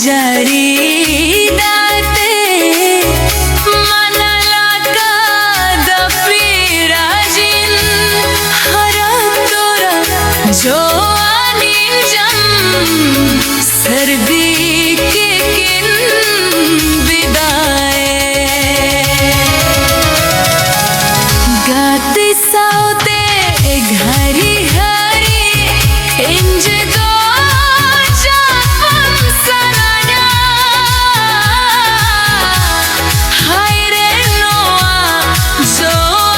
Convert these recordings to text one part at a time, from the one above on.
जड़ी दाते मनला का दफीराजिन हरा तोरा जो अनिजम सर्दी के किन विदाए गाते साउते घरी हरी इंज दो चापम सराया हाय रे नोआ जो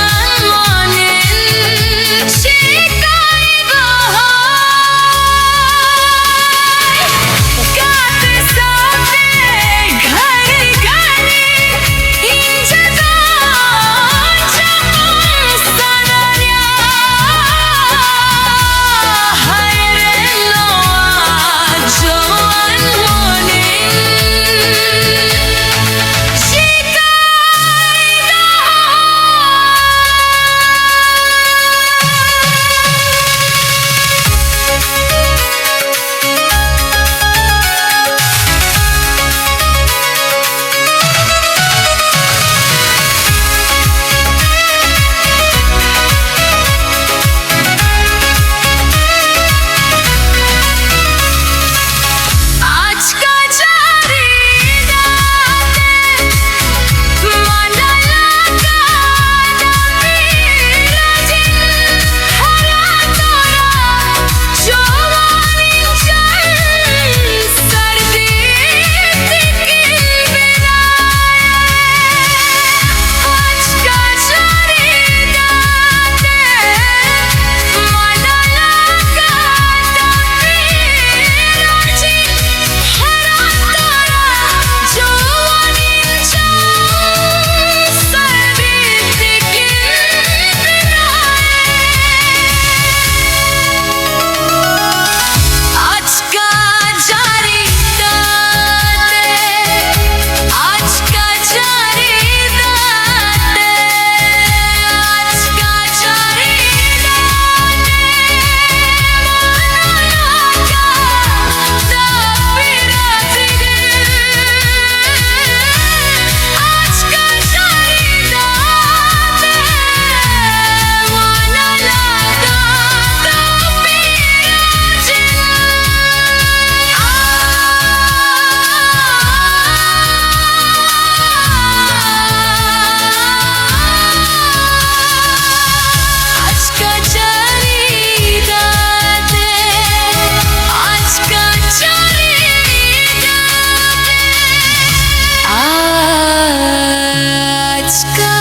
अनमोनिन शिकाई बहाय गाते साउते घरी घरी इंज दो चापम सराया हाय रे नोआ जो अनमोनिन शिकाई आज का जारी दाते मनला का दफीराजिन हरा तोरा जो अनिजम सर्दी के किन विदाए आज का जारी दाते मनला का दफीराजिन हरा तोरा जो अनिजम सर्दी के किन विदाए आज का जारी दाते आज का जारी दाते आज का जारी दाते मनला का दफीराजिन आज का जारी दाते मनला का आज का जारी दाते आज का जारी दाते आज का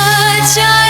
जारी